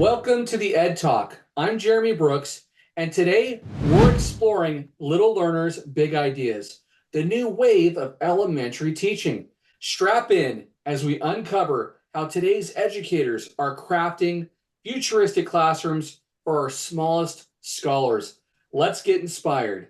Welcome to the Ed Talk. I'm Jeremy Brooks, and today we're exploring Little Learners' Big Ideas, the new wave of elementary teaching. Strap in as we uncover how today's educators are crafting futuristic classrooms for our smallest scholars. Let's get inspired.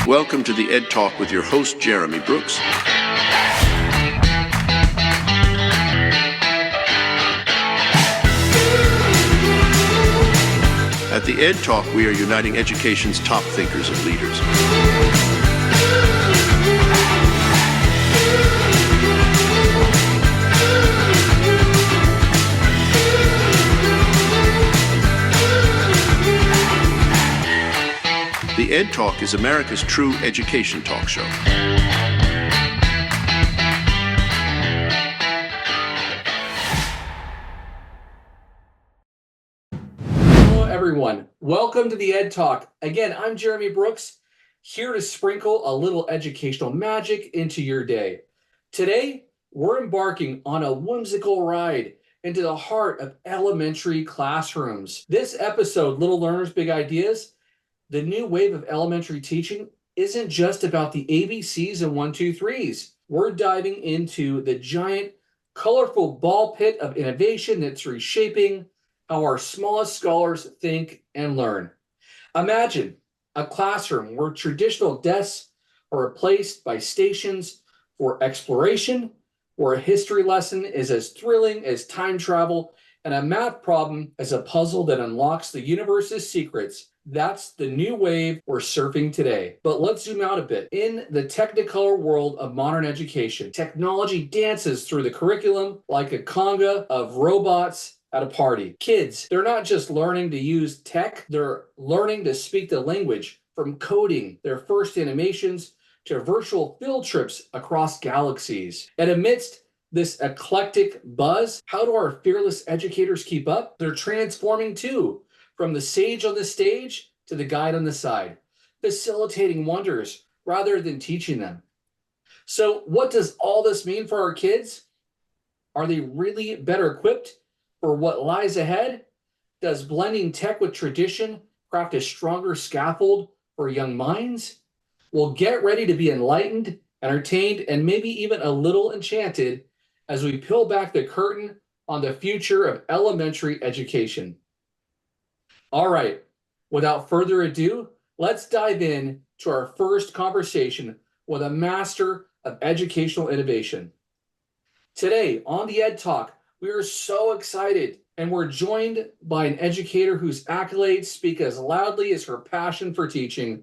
Welcome to the Ed Talk with your host, Jeremy Brooks. At the Ed Talk, we are uniting education's top thinkers and leaders. The Ed Talk is America's true education talk show. Hello, everyone. Welcome to the Ed Talk. Again, I'm Jeremy Brooks, here to sprinkle a little educational magic into your day. Today, we're embarking on a whimsical ride into the heart of elementary classrooms. This episode, Little Learners' Big Ideas, the new wave of elementary teaching, isn't just about the ABCs and 1, 2, 3s. We're diving into the giant, colorful ball pit of innovation that's reshaping how our smallest scholars think and learn. Imagine a classroom where traditional desks are replaced by stations for exploration, where a history lesson is as thrilling as time travel, and a math problem as a puzzle that unlocks the universe's secrets. That's the new wave we're surfing today. But let's zoom out a bit. In the technicolor world of modern education, technology dances through the curriculum like a conga of robots at a party. Kids, they're not just learning to use tech, they're learning to speak the language, from coding their first animations to virtual field trips across galaxies. And amidst this eclectic buzz, how do our fearless educators keep up? They're transforming too, from the sage on the stage to the guide on the side, facilitating wonders rather than teaching them. So what does all this mean for our kids? Are they really better equipped for what lies ahead? Does blending tech with tradition craft a stronger scaffold for young minds? Well, get ready to be enlightened, entertained, and maybe even a little enchanted as we peel back the curtain on the future of elementary education. All right, without further ado, let's dive in to our first conversation with a master of educational innovation. Today on the Ed Talk, we are so excited, and we're joined by an educator whose accolades speak as loudly as her passion for teaching,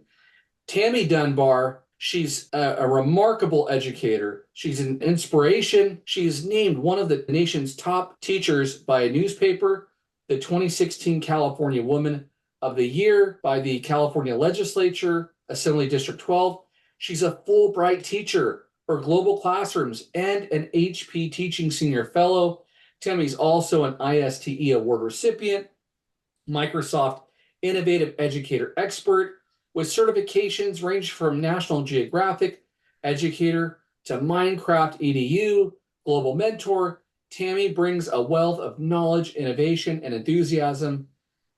Tammy Dunbar. She's a remarkable educator. She's an inspiration. She's named one of the nation's top teachers by a newspaper, the 2016 California Woman of the Year by the California Legislature, Assembly District 12. She's a Fulbright teacher for global classrooms and an HP Teaching Senior Fellow. Tammy's also an ISTE Award recipient, Microsoft Innovative Educator Expert, with certifications ranging from National Geographic Educator to Minecraft EDU, Global Mentor. Tammy brings a wealth of knowledge, innovation, and enthusiasm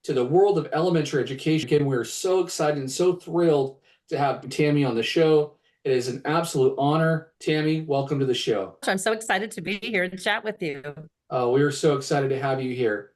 to the world of elementary education. Again, we're so excited and so thrilled to have Tammy on the show. It is an absolute honor. Tammy, welcome to the show. I'm so excited to be here and chat with you. We are so excited to have you here.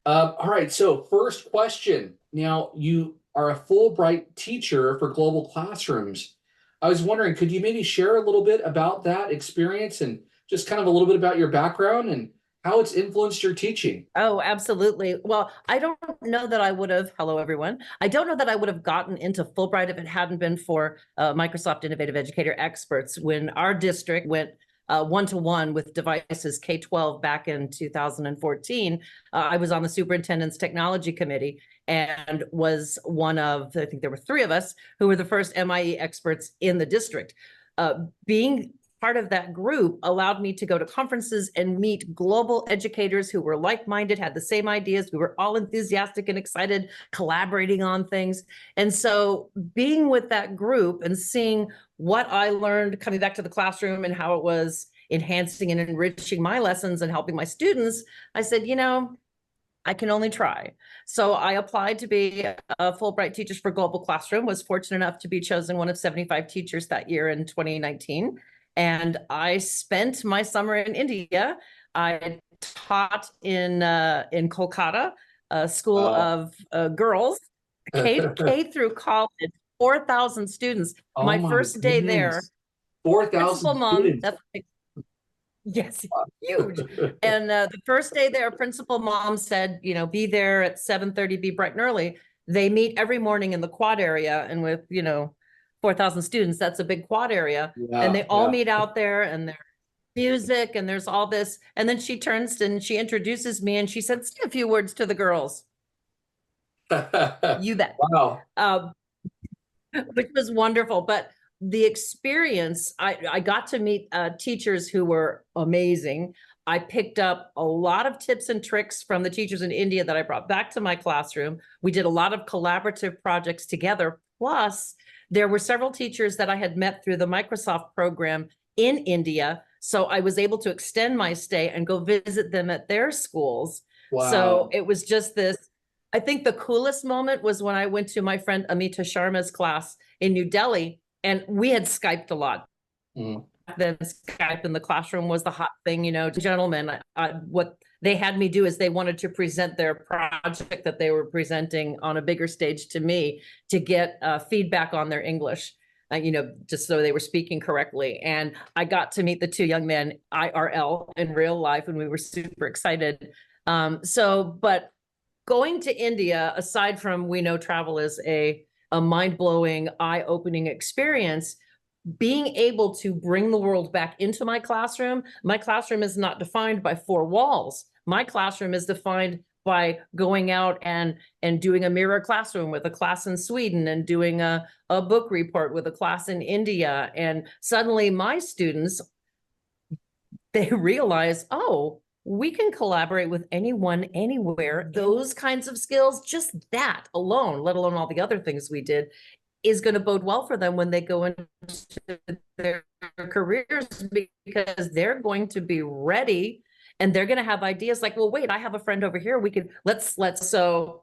All right, so first question. Now, you are a Fulbright teacher for global classrooms. I was wondering, could you maybe share a little bit about that experience and just kind of a little bit about your background and how it's influenced your teaching? Oh, absolutely. Well, I don't know that I would have, hello, everyone. I don't know that I would have gotten into Fulbright if it hadn't been for Microsoft Innovative Educator Experts. When our district went one-to-one with devices K-12 back in 2014, I was on the superintendent's technology committee and was one of, I think there were 3 of us who were the first MIE experts in the district. Being part of that group allowed me to go to conferences and meet global educators who were like-minded, had the same ideas. We were all enthusiastic and excited, collaborating on things. And so being with that group and seeing what I learned coming back to the classroom and how it was enhancing and enriching my lessons and helping my students, I said, I can only try. So I applied to be a Fulbright Teachers for Global Classroom, was fortunate enough to be chosen one of 75 teachers that year in 2019. And I spent my summer in India. I taught in Kolkata, a school of girls, K through college, 4,000 students. Oh My my first day there, goodness. 4,000 principal mom, students. that's yes, huge. And the first day there, principal mom said, be there at 7:30, be bright and early. They meet every morning in the quad area, and with 4,000 students, that's a big quad area. And they all meet out there, and there's music and there's all this. And then she turns and she introduces me and she said, say a few words to the girls. You bet. Wow. Which was wonderful. But the experience, I got to meet teachers who were amazing. I picked up a lot of tips and tricks from the teachers in India that I brought back to my classroom. We did a lot of collaborative projects together. Plus, there were several teachers that I had met through the Microsoft program in India. So I was able to extend my stay and go visit them at their schools. Wow. So it was just this. I think the coolest moment was when I went to my friend Amita Sharma's class in New Delhi, and we had Skyped a lot. Then Skype in the classroom was the hot thing, gentlemen. What they had me do is they wanted to present their project that they were presenting on a bigger stage to me to get feedback on their English, just so they were speaking correctly. And I got to meet the two young men IRL in real life, and we were super excited. But going to India, aside from we know travel is a mind-blowing, eye-opening experience, being able to bring the world back into my classroom is not defined by four walls. My classroom is defined by going out and doing a mirror classroom with a class in Sweden and doing a book report with a class in India. And suddenly my students, they realize, oh, we can collaborate with anyone, anywhere. Those kinds of skills, just that alone, let alone all the other things we did, is going to bode well for them when they go into their careers, because they're going to be ready and they're going to have ideas like, well, wait, I have a friend over here. We could, let's, so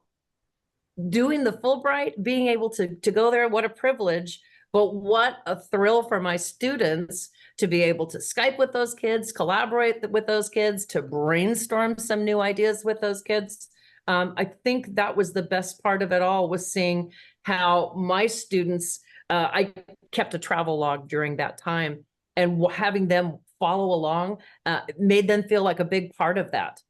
doing the Fulbright, being able to go there, what a privilege, but what a thrill for my students to be able to Skype with those kids, collaborate with those kids, to brainstorm some new ideas with those kids. I think that was the best part of it all, was seeing how my students, I kept a travel log during that time, and having them follow along made them feel like a big part of that.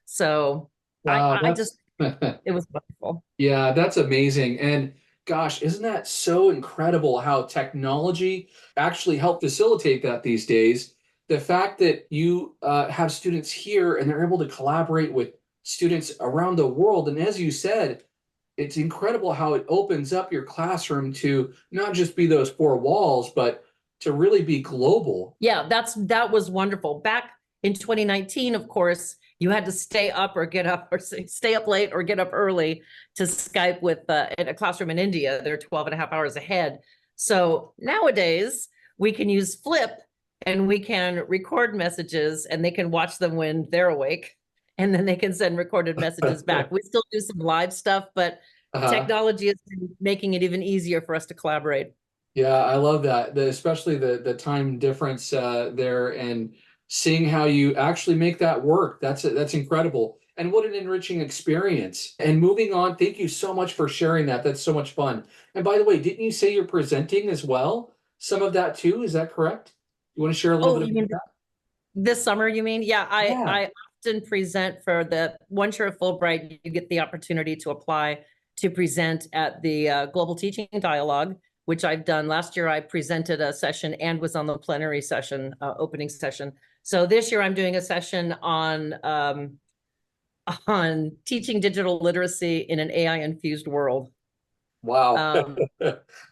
So wow, I just, it was wonderful. Yeah, that's amazing. And gosh, isn't that so incredible how technology actually helped facilitate that these days? The fact that you have students here and they're able to collaborate with students around the world. And as you said, it's incredible how it opens up your classroom to not just be those four walls, but to really be global. Yeah, that was wonderful. Back in 2019, of course, you had to stay up or get up, or stay up late or get up early to Skype with in a classroom in India. They're 12 and a half hours ahead. So nowadays we can use Flip, and we can record messages, and they can watch them when they're awake, and then they can send recorded messages back. We still do some live stuff, but technology is making it even easier for us to collaborate. Yeah, I love that. Especially the time difference there, and seeing how you actually make that work. That's incredible. And what an enriching experience. And moving on, thank you so much for sharing that. That's so much fun. And by the way, didn't you say you're presenting as well? Some of that too, is that correct? You want to share a little bit about that? This summer, you mean? Yeah, I often present for the once you're a Fulbright, you get the opportunity to apply to present at the Global Teaching Dialogue, which I've done. Last year, I presented a session and was on the plenary session, opening session. So this year, I'm doing a session on teaching digital literacy in an AI-infused world. Wow. Um,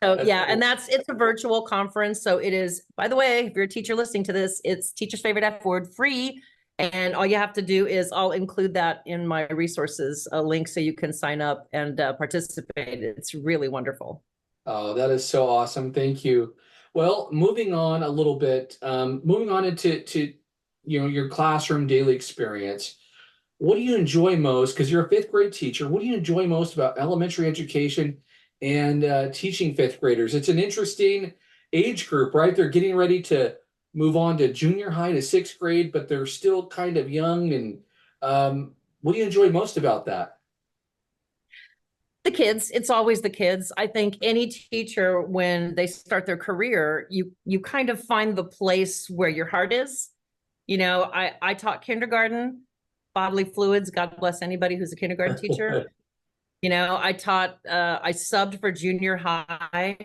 so yeah, and it's a virtual conference. So it is, by the way, if you're a teacher listening to this, it's teacher's favorite F word, free. And all you have to do is I'll include that in my resources link so you can sign up and participate. It's really wonderful. Oh, that is so awesome. Thank you. Well, moving on a little bit, moving on into your classroom daily experience. What do you enjoy most? Because you're a fifth grade teacher. What do you enjoy most about elementary education and teaching fifth graders? It's an interesting age group, right? They're getting ready to move on to junior high to sixth grade, but they're still kind of young. And what do you enjoy most about that? The kids, it's always the kids. I think any teacher, when they start their career, you kind of find the place where your heart is. I taught kindergarten, bodily fluids. God bless anybody who's a kindergarten teacher. I subbed for junior high.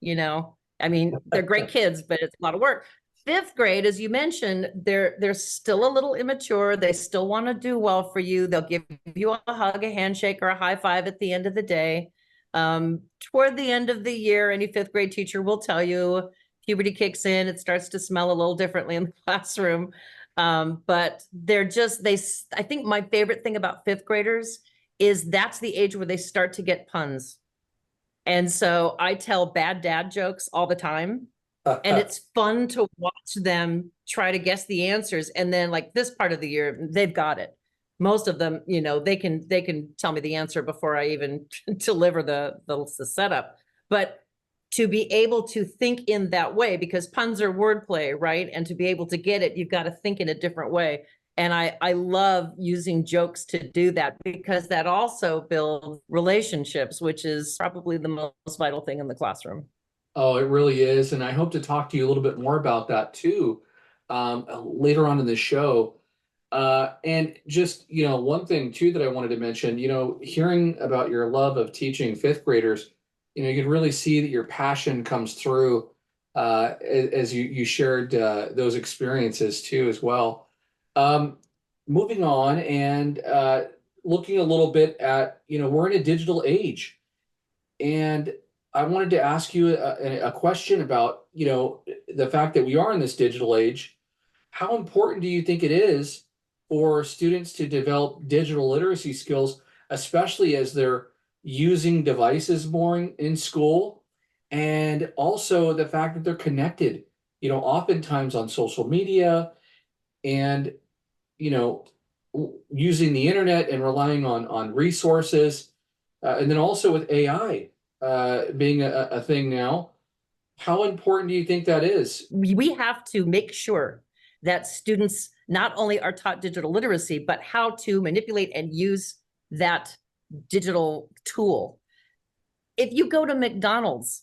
I mean, they're great kids, but it's a lot of work. Fifth grade, as you mentioned, they're still a little immature. They still want to do well for you. They'll give you a hug, a handshake, or a high five at the end of the day. Toward the end of the year, any fifth grade teacher will tell you puberty kicks in. It starts to smell a little differently in the classroom. But I think my favorite thing about fifth graders is that's the age where they start to get puns. And so I tell bad dad jokes all the time. And it's fun to watch them try to guess the answers. And then like this part of the year, they've got it. Most of them, they can tell me the answer before I even deliver the setup. But to be able to think in that way, because puns are wordplay, right? And to be able to get it, you've got to think in a different way. And I love using jokes to do that because that also builds relationships, which is probably the most vital thing in the classroom. Oh, it really is. And I hope to talk to you a little bit more about that too, later on in the show. And just, one thing too that I wanted to mention, hearing about your love of teaching fifth graders, you can really see that your passion comes through as you shared those experiences too as well. Um, Moving on and looking a little bit at, we're in a digital age. And I wanted to ask you a question about, the fact that we are in this digital age. How important do you think it is for students to develop digital literacy skills, especially as they're using devices more in school? And also the fact that they're connected, oftentimes on social media and, you know, using the internet and relying on resources. And then also with AI being a thing now, how important do you think that is? We have to make sure that students not only are taught digital literacy, but how to manipulate and use that digital tool. If you go to McDonald's,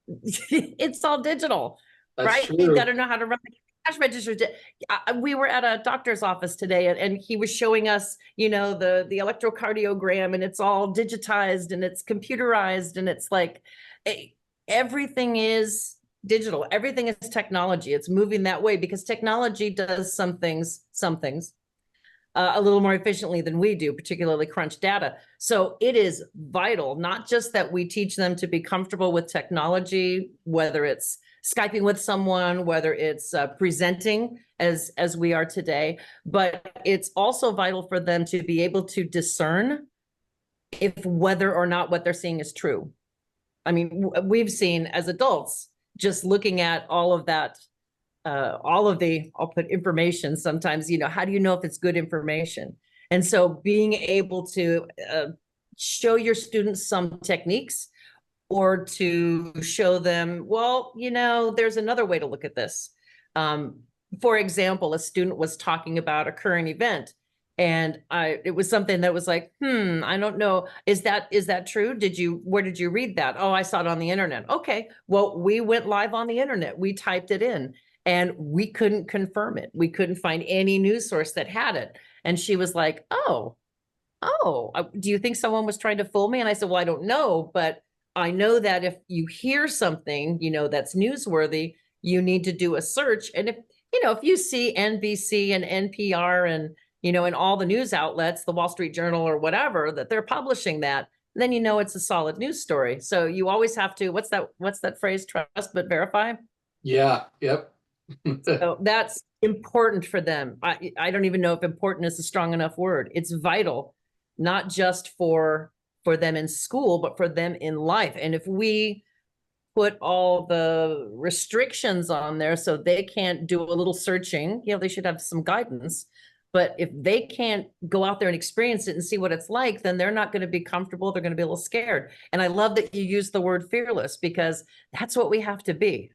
it's all digital, That's right? true. You've got to know how to run the cash register. We were at a doctor's office today, and he was showing us, the electrocardiogram, and it's all digitized and it's computerized, and it's like everything is digital. Everything is technology. It's moving that way because technology does some things a little more efficiently than we do, particularly crunch data. So it is vital, not just that we teach them to be comfortable with technology, whether it's Skyping with someone, whether it's presenting as we are today, but it's also vital for them to be able to discern if whether or not what they're seeing is true. I mean, we've seen as adults, just looking at all of that, all of the, I'll put information sometimes, how do you know if it's good information? And so being able to show your students some techniques or to show them, well, there's another way to look at this. For example, a student was talking about a current event, and it was something that was like, I don't know. Is that true? Where did you read that? Oh, I saw it on the internet. Okay. Well, we went live on the internet. We typed it in and we couldn't confirm it. We couldn't find any news source that had it. And she was like, oh, do you think someone was trying to fool me? And I said, well, I don't know, but I know that if you hear something, that's newsworthy, you need to do a search. And if you see NBC and NPR and, and all the news outlets, the Wall Street Journal or whatever, that they're publishing that, then you know it's a solid news story. So you always have to, what's that phrase? Trust but verify. Yeah, yep. So that's important for them. I don't even know if important is a strong enough word. It's vital, not just for them in school, but for them in life. And if we put all the restrictions on there so they can't do a little searching, they should have some guidance. But if they can't go out there and experience it and see what it's like, then they're not going to be comfortable. They're going to be a little scared. And I love that you use the word fearless, because that's what we have to be.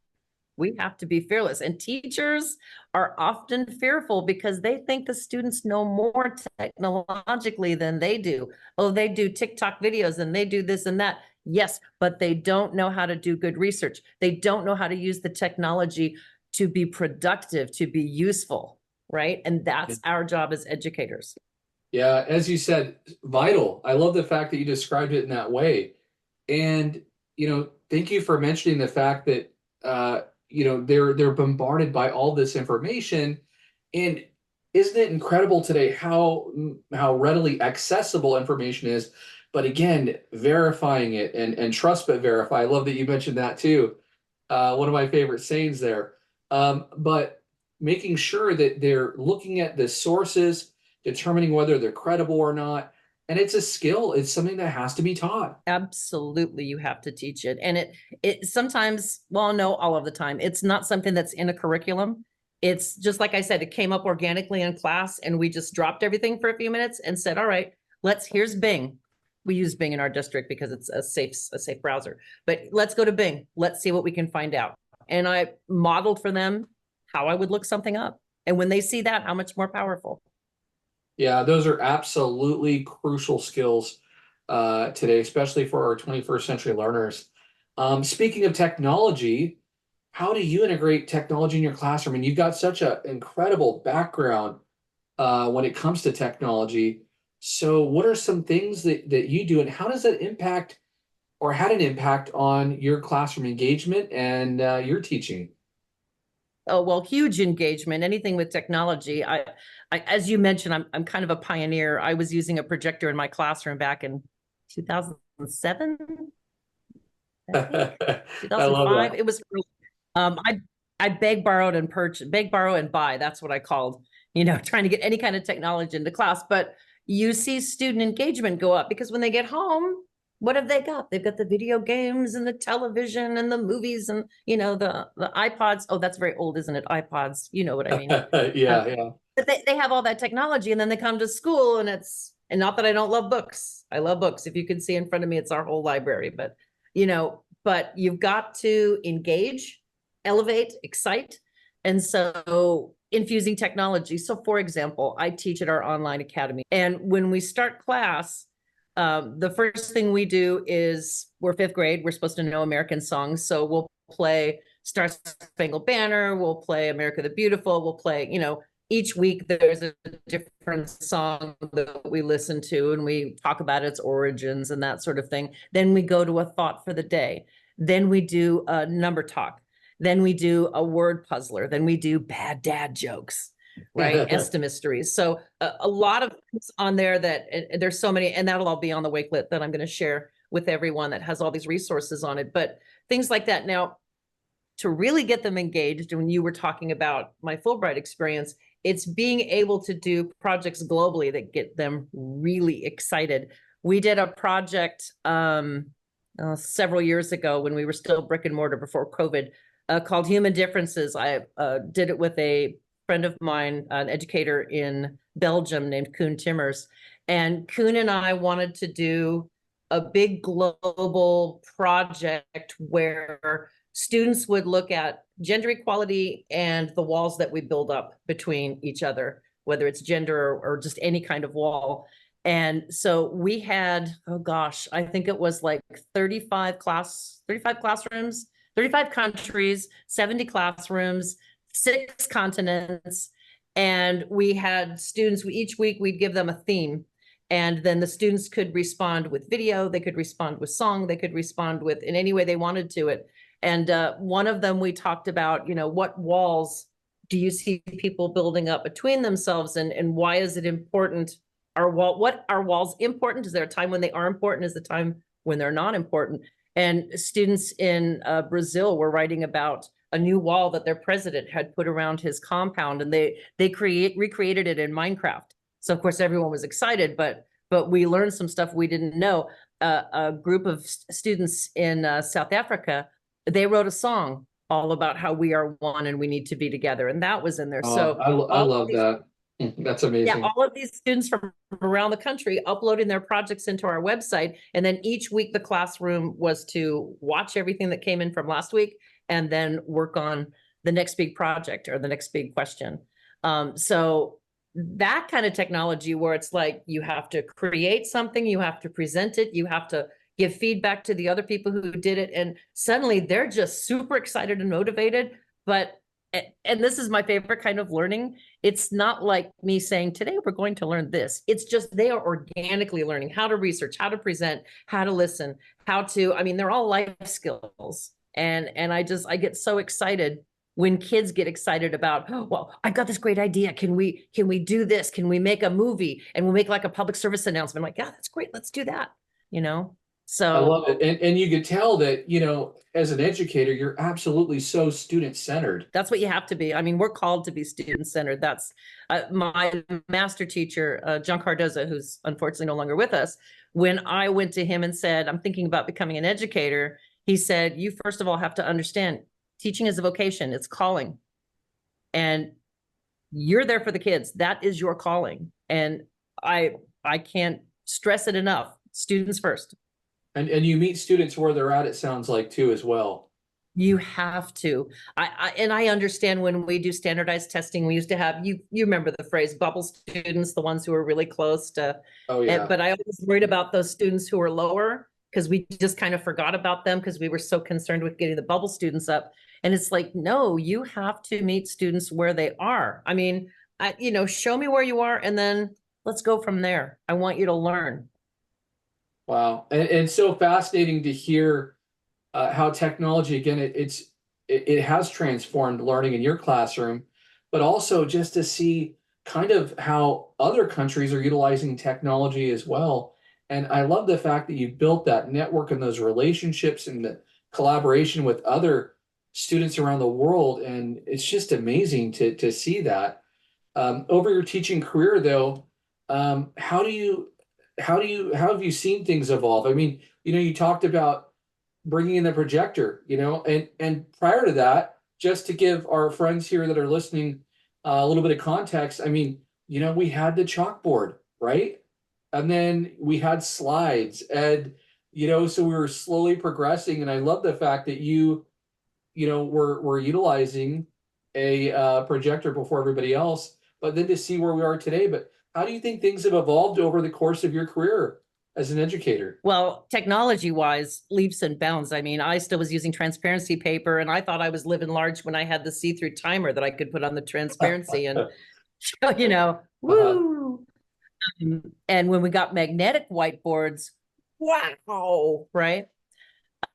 We have to be fearless. And teachers are often fearful because they think the students know more technologically than they do. Oh, they do TikTok videos and they do this and that. Yes, but they don't know how to do good research. They don't know how to use the technology to be productive, to be useful, right? And that's our job as educators. Yeah, as you said, vital. I love the fact that you described it in that way. And, thank you for mentioning the fact that they're bombarded by all this information. And isn't it incredible today how readily accessible information is? But again, verifying it and trust but verify. I love that you mentioned that too. One of my favorite sayings there. But making sure that they're looking at the sources, determining whether they're credible or not. And it's a skill. It's something that has to be taught. Absolutely, you have to teach it. And it sometimes, well, no, all of the time, it's not something that's in a curriculum. It's just like I said, it came up organically in class, and we just dropped everything for a few minutes and said, all right, here's Bing. We use Bing in our district because it's a safe browser. But let's go to Bing. Let's see what we can find out. And I modeled for them how I would look something up. And when they see that, how much more powerful. Yeah, those are absolutely crucial skills today, especially for our 21st century learners. Speaking of technology, how do you integrate technology in your classroom? And you've got such an incredible background when it comes to technology. So what are some things that you do, and how does that impact or had an impact on your classroom engagement and your teaching? Oh, well, huge engagement, anything with technology. As you mentioned, I'm kind of a pioneer. I was using a projector in my classroom back in 2007, I think, I love 2005. that. It was, I beg, borrowed, and purchase, beg, borrow, and buy. That's what I called, trying to get any kind of technology into class. But you see student engagement go up because when they get home, what have they got? They've got the video games and the television and the movies and, the iPods. Oh, that's very old, isn't it? iPods. You know what I mean? Yeah, yeah. But they have all that technology, and then they come to school, and not that I don't love books. I love books. If you can see in front of me, it's our whole library. But, but you've got to engage, elevate, excite. And so infusing technology. So for example, I teach at our online academy. And when we start class, the first thing we do is, we're fifth grade. We're supposed to know American songs. So we'll play Star Spangled Banner. We'll play America the Beautiful. We'll play, each week there's a different song that we listen to, and we talk about its origins and that sort of thing. Then we go to a thought for the day. Then we do a number talk. Then we do a word puzzler. Then we do bad dad jokes, right? Estimistries. So a lot of things on there that there's so many, and that'll all be on the Wakelet that I'm going to share with everyone that has all these resources on it. But things like that. Now, to really get them engaged, when you were talking about my Fulbright experience, it's being able to do projects globally that get them really excited. We did a project several years ago when we were still brick and mortar before COVID, called Human Differences. I did it with a friend of mine, an educator in Belgium named Koen Timmers. And Koen and I wanted to do a big global project where students would look at gender equality and the walls that we build up between each other, whether it's gender or just any kind of wall. And so we had, oh gosh, I think it was like 35 classrooms, 35 countries, 70 classrooms, 6 continents. And we had students, each week we'd give them a theme. And then the students could respond with video, they could respond with song, they could respond with in any way they wanted to it. And one of them, we talked about, what walls do you see people building up between themselves, and why is it important? what are walls important? Is there a time when they are important? Is the time when they're not important? And students in Brazil were writing about a new wall that their president had put around his compound, and they recreated it in Minecraft. So of course everyone was excited, but we learned some stuff we didn't know. A group of students in South Africa, they wrote a song all about how we are one and we need to be together, and that was in there. So I love that. That's amazing. yeah, all of these students from around the country uploading their projects into our website, and then each week the classroom was to watch everything that came in from last week and then work on the next big project or the next big question. So that kind of technology where it's like you have to create something, you have to present it, you have to give feedback to the other people who did it, and suddenly they're just super excited and motivated. And this is my favorite kind of learning. It's not like me saying, today we're going to learn this. It's just they are organically learning how to research, how to present, how to listen, I mean, they're all life skills. And I get so excited when kids get excited about, oh, well, I've got this great idea. Can we do this? Can we make a movie? And we'll make like a public service announcement. I'm like, yeah, that's great. Let's do that. So I love it. And you could tell that, as an educator, you're absolutely so student-centered. that's what you have to be. I mean, we're called to be student-centered. That's my master teacher, John Cardoza, who's unfortunately no longer with us. When I went to him and said, I'm thinking about becoming an educator, he said, you first of all have to understand teaching is a vocation. It's calling. And you're there for the kids. That is your calling. And I can't stress it enough. Students first. And you meet students where they're at, it sounds like, too, as well. You have to. I understand when we do standardized testing, we used to have, you remember the phrase bubble students, the ones who are really close to. Oh, yeah. But I always worried about those students who are lower because we just kind of forgot about them because we were so concerned with getting the bubble students up. And it's like, no, you have to meet students where they are. I mean, show me where you are and then let's go from there. I want you to learn. Wow. And it's so fascinating to hear how technology, again, it has transformed learning in your classroom, but also just to see kind of how other countries are utilizing technology as well. And I love the fact that you built that network and those relationships and the collaboration with other students around the world. And it's just amazing to see that. Over your teaching career, though, how have you seen things evolve? I mean, you talked about bringing in the projector, and prior to that, just to give our friends here that are listening a little bit of context, I mean, we had the chalkboard, right? And then we had slides and, so we were slowly progressing. And I love the fact that we're utilizing a projector before everybody else, but then to see where we are today. But how do you think things have evolved over the course of your career as an educator? Well, technology-wise, leaps and bounds. I mean, I still was using transparency paper, and I thought I was living large when I had the see-through timer that I could put on the transparency and, woo. And when we got magnetic whiteboards, wow, right?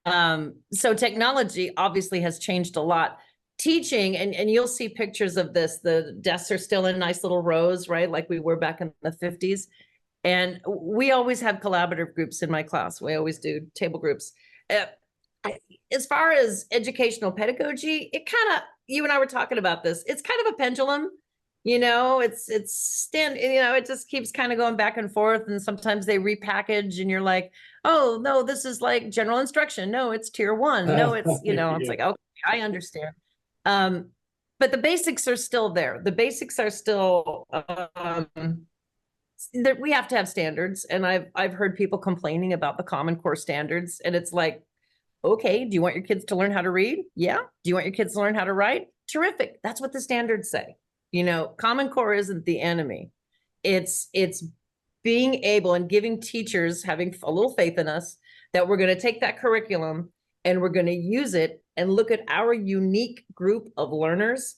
So technology obviously has changed a lot. Teaching, and you'll see pictures of this, the desks are still in nice little rows, right? Like we were back in the 50s. And we always have collaborative groups in my class. We always do table groups. As far as educational pedagogy, you and I were talking about this. It's kind of a pendulum, it just keeps kind of going back and forth. And sometimes they repackage and you're like, oh, no, this is like general instruction. No, it's tier 1. No, it's, it's like, okay, I understand. But the basics are still there. The basics are still, that we have to have standards. And I've heard people complaining about the Common Core standards. And it's like, okay, do you want your kids to learn how to read? Yeah. Do you want your kids to learn how to write? Terrific. That's what the standards say. Common Core isn't the enemy. It's being able and giving teachers, having a little faith in us, that we're going to take that curriculum and we're going to use it and look at our unique group of learners,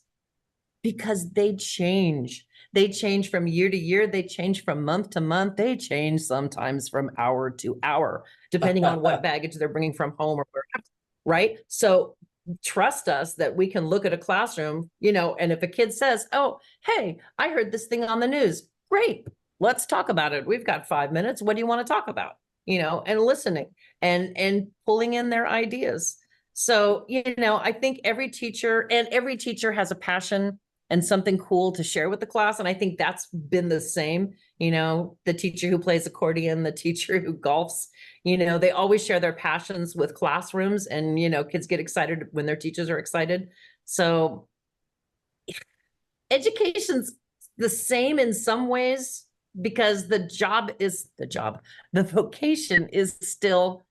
because they change. They change from year to year. They change from month to month. They change sometimes from hour to hour, depending on what baggage they're bringing from home or wherever, right? So trust us that we can look at a classroom, and if a kid says, oh, hey, I heard this thing on the news. Great. let's talk about it. We've got 5 minutes. What do you want to talk about? And listening and pulling in their ideas. So, I think every teacher has a passion and something cool to share with the class. And I think that's been the same, the teacher who plays accordion, the teacher who golfs, they always share their passions with classrooms, and, kids get excited when their teachers are excited. So education's the same in some ways, because the vocation is still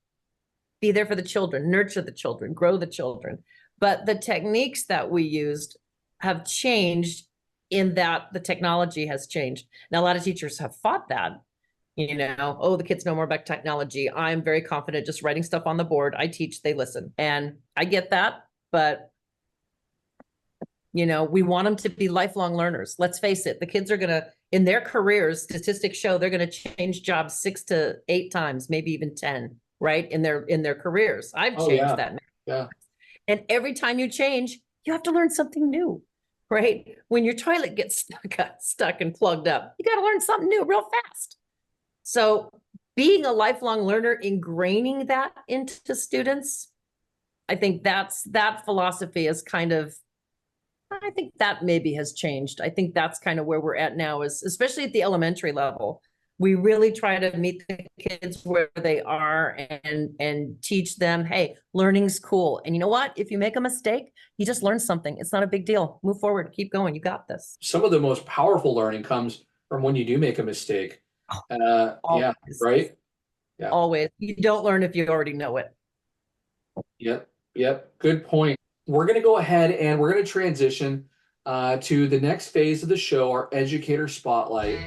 be there for the children, nurture the children, grow the children. But the techniques that we used have changed, in that the technology has changed. Now, a lot of teachers have fought that, oh, the kids know more about technology. I'm very confident just writing stuff on the board. I teach, they listen. And I get that, but we want them to be lifelong learners. Let's face it, the kids are going to, in their careers, statistics show they're going to change jobs 6 to 8 times, maybe even 10, right? In their careers. I've changed that. Yeah. And every time you change, you have to learn something new, right? When your toilet gets stuck and plugged up, you got to learn something new real fast. So being a lifelong learner, ingraining that into students, I think that philosophy is I think that maybe has changed. I think that's kind of where we're at now, is especially at the elementary level. We really try to meet the kids where they are and teach them, hey, learning's cool. And you know what? If you make a mistake, you just learn something. It's not a big deal. Move forward, keep going. You got this. Some of the most powerful learning comes from when you do make a mistake. Yeah, right? Yeah. Always. You don't learn if you already know it. Yep. Good point. We're going to go ahead and we're going to transition to the next phase of the show, our Educator Spotlight.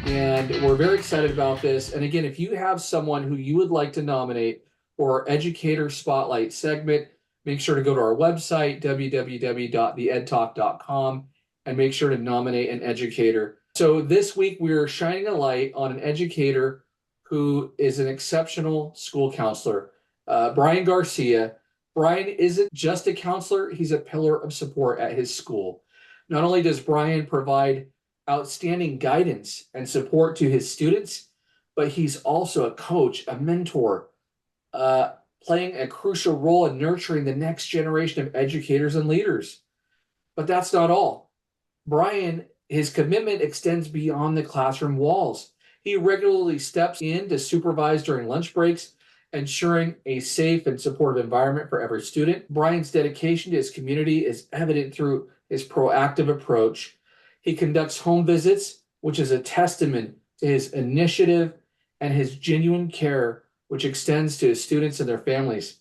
And we're very excited about this. And again, if you have someone who you would like to nominate for our Educator Spotlight segment, make sure to go to our website, www.theedtalk.com, and make sure to nominate an educator. So this week, we're shining a light on an educator who is an exceptional school counselor, Brian Garcia. Brian isn't just a counselor, he's a pillar of support at his school. Not only does Brian provide outstanding guidance and support to his students, but he's also a coach, a mentor, playing a crucial role in nurturing the next generation of educators and leaders. But that's not all. Brian, his commitment extends beyond the classroom walls. He regularly steps in to supervise during lunch breaks, ensuring a safe and supportive environment for every student. Brian's dedication to his community is evident through his proactive approach. He conducts home visits, which is a testament to his initiative and his genuine care, which extends to his students and their families.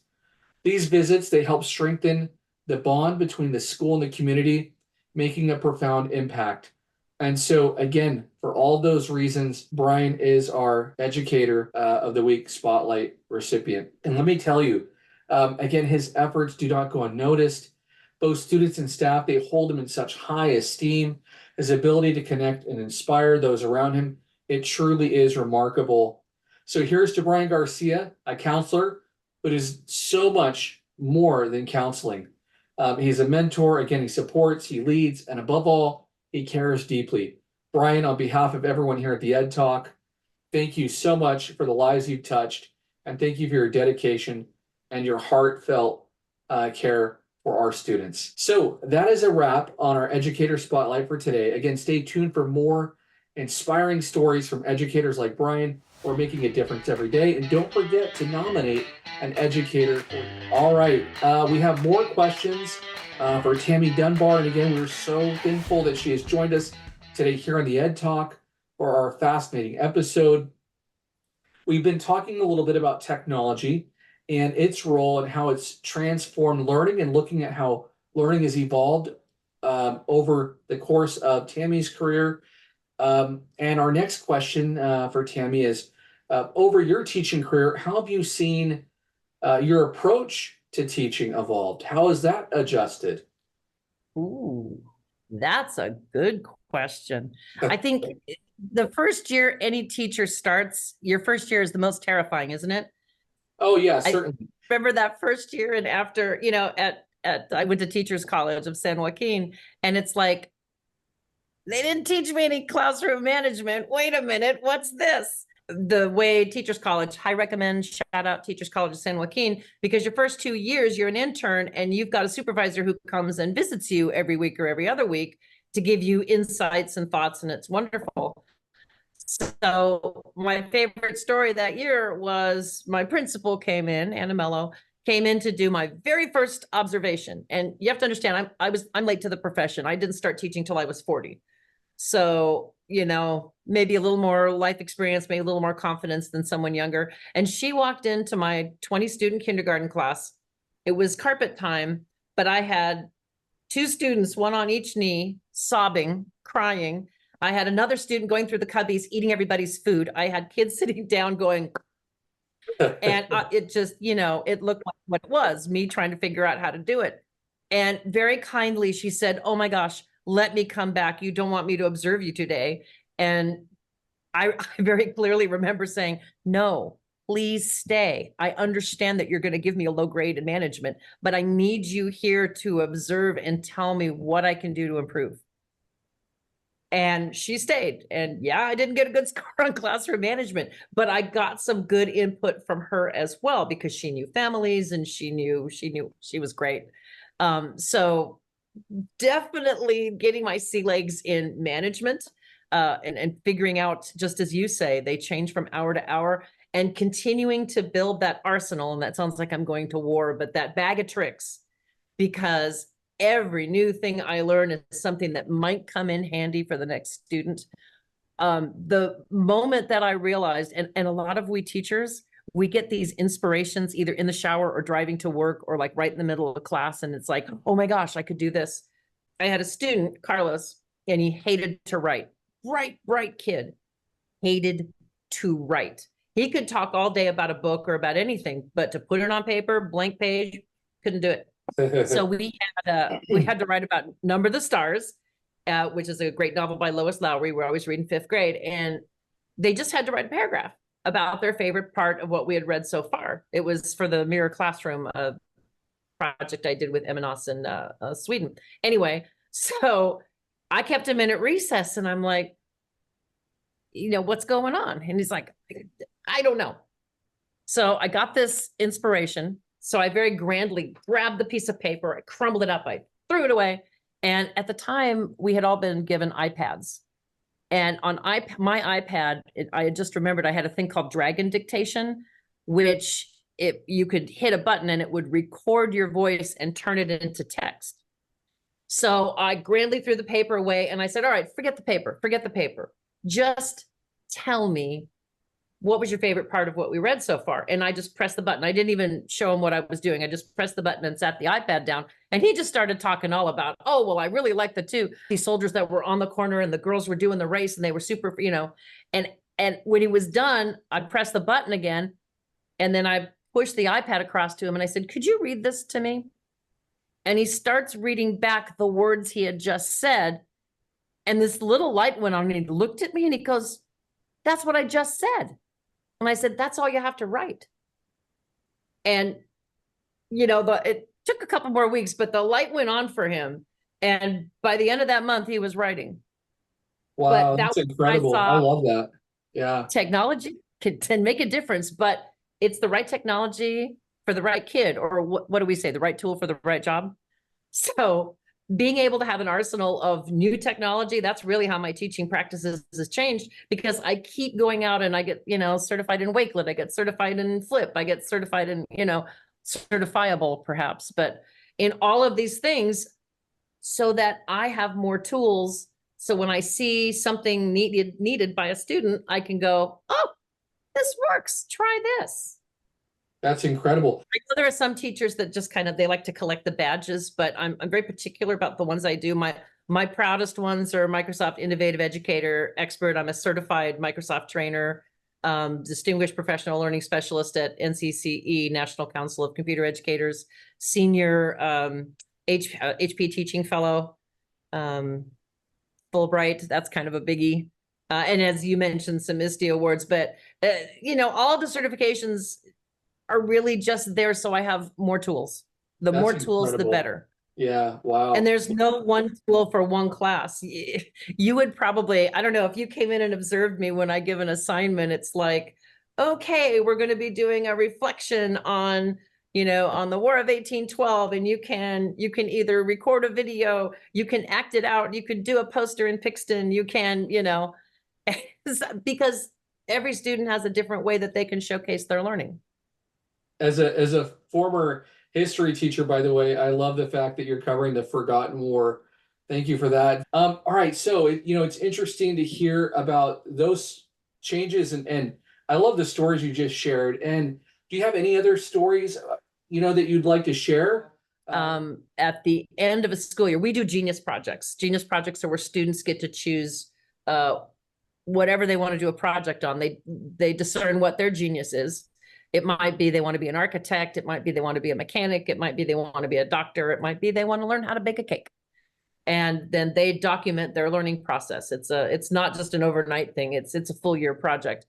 These visits, they help strengthen the bond between the school and the community, making a profound impact. And so, again, for all those reasons, Brian is our Educator of the Week Spotlight recipient. And let me tell you, again, his efforts do not go unnoticed. Both students and staff, they hold him in such high esteem. His ability to connect and inspire those around him, it truly is remarkable. So here's to Brian Garcia, a counselor, but is so much more than counseling. He's a mentor. Again, he supports, he leads, and above all, he cares deeply. Brian, on behalf of everyone here at the Ed Talk, thank you so much for the lives you've touched, and thank you for your dedication and your heartfelt care for our students. So that is a wrap on our Educator Spotlight for today. Again, stay tuned for more inspiring stories from educators like Brian who are making a difference every day. And don't forget to nominate an educator. All right, we have more questions for Tammy Dunbar. And again, we're so thankful that she has joined us today here on the Ed Talk for our fascinating episode. We've been talking a little bit about technology and its role and how it's transformed learning, and looking at how learning has evolved over the course of Tammy's career. And our next question for Tammy is, over your teaching career, how have you seen your approach to teaching evolved? How has that adjusted? Ooh, that's a good question. I think the first year any teacher starts, your first year is the most terrifying, isn't it? Oh, yeah, certainly. Remember that first year, and after, I went to Teachers College of San Joaquin, and it's like, they didn't teach me any classroom management. Wait a minute, what's this? The way Teachers College, I recommend, shout out Teachers College of San Joaquin, because your first 2 years, you're an intern and you've got a supervisor who comes and visits you every week or every other week to give you insights and thoughts, and it's wonderful. So my favorite story that year was my principal came in, Anna Mello, came in to do my very first observation. And you have to understand, I'm late to the profession. I didn't start teaching till I was 40. So, maybe a little more life experience, maybe a little more confidence than someone younger. And she walked into my 20 student kindergarten class. It was carpet time, but I had 2 students, one on each knee, sobbing, crying. I had another student going through the cubbies, eating everybody's food. I had kids sitting down going, and it just, it looked like what it was, me trying to figure out how to do it. And very kindly, she said, "Oh my gosh, let me come back. You don't want me to observe you today." And I very clearly remember saying, "No, please stay. I understand that you're going to give me a low grade in management, but I need you here to observe and tell me what I can do to improve." And she stayed. And yeah, I didn't get a good score on classroom management, but I got some good input from her as well, because she knew families and she was great. So definitely getting my sea legs in management, and figuring out, just as you say, they change from hour to hour, and continuing to build that arsenal. And that sounds like I'm going to war, but that bag of tricks, because every new thing I learn is something that might come in handy for the next student. The moment that I realized, and a lot of we teachers, we get these inspirations either in the shower or driving to work, or like right in the middle of class. And it's like, oh my gosh, I could do this. I had a student, Carlos, and he hated to write. Bright kid, hated to write. He could talk all day about a book or about anything, but to put it on paper, blank page, couldn't do it. So we had to write about Number the Stars, which is a great novel by Lois Lowry. We're always reading 5th grade, and they just had to write a paragraph about their favorite part of what we had read so far. It was for the Mirror Classroom project I did with Emanos in Sweden. Anyway, so I kept him in at recess, and I'm like, what's going on? And he's like, I don't know. So I got this inspiration. So I very grandly grabbed the piece of paper, I crumbled it up, I threw it away. And at the time, we had all been given iPads. And on my iPad, I had just remembered I had a thing called Dragon Dictation, which you could hit a button and it would record your voice and turn it into text. So I grandly threw the paper away and I said, all right, forget the paper. Just tell me, what was your favorite part of what we read so far? And I just pressed the button. I didn't even show him what I was doing. I just pressed the button and sat the iPad down. And he just started talking all about, oh, well, I really like these soldiers that were on the corner and the girls were doing the race and they were super, and when he was done, I pressed the button again. And then I pushed the iPad across to him and I said, could you read this to me? And he starts reading back the words he had just said. And this little light went on and he looked at me and he goes, that's what I just said. And I said, that's all you have to write. And, it took a couple more weeks, but the light went on for him. And by the end of that month, he was writing. Wow, that's incredible. I love that. Yeah. Technology can make a difference, but it's the right technology for the right kid, or what do we say? The right tool for the right job. So being able to have an arsenal of new technology, that's really how my teaching practices has changed, because I keep going out and I get, certified in Wakelet, I get certified in Flip, I get certified in, certifiable perhaps, but in all of these things, so that I have more tools. So when I see something needed by a student, I can go, oh, this works, try this. That's incredible. I know there are some teachers that just they like to collect the badges, but I'm very particular about the ones I do. My proudest ones are Microsoft Innovative Educator Expert. I'm a certified Microsoft trainer, Distinguished Professional Learning Specialist at NCCE, National Council of Computer Educators, Senior HP Teaching Fellow, Fulbright. That's kind of a biggie. And as you mentioned, some ISTE awards, but all the certifications are really just there so I have more tools. The That's more tools, the incredible. better. Yeah, wow. And there's no one tool for one class. You would probably, I don't know, if you came in and observed me when I give an assignment, it's like, okay, we're going to be doing a reflection on, on the War of 1812, and you can either record a video, you can act it out, you can do a poster in Pixton, you can, because every student has a different way that they can showcase their learning. As a former history teacher, by the way, I love the fact that you're covering the forgotten war. Thank you for that. All right, so it's interesting to hear about those changes, and I love the stories you just shared. And do you have any other stories, that you'd like to share? At the end of a school year, we do genius projects. Genius projects are where students get to choose whatever they want to do a project on. They discern what their genius is. It might be they want to be an architect. It might be they want to be a mechanic. It might be they want to be a doctor. It might be they want to learn how to bake a cake. And then they document their learning process. It's not just an overnight thing. It's a full year project.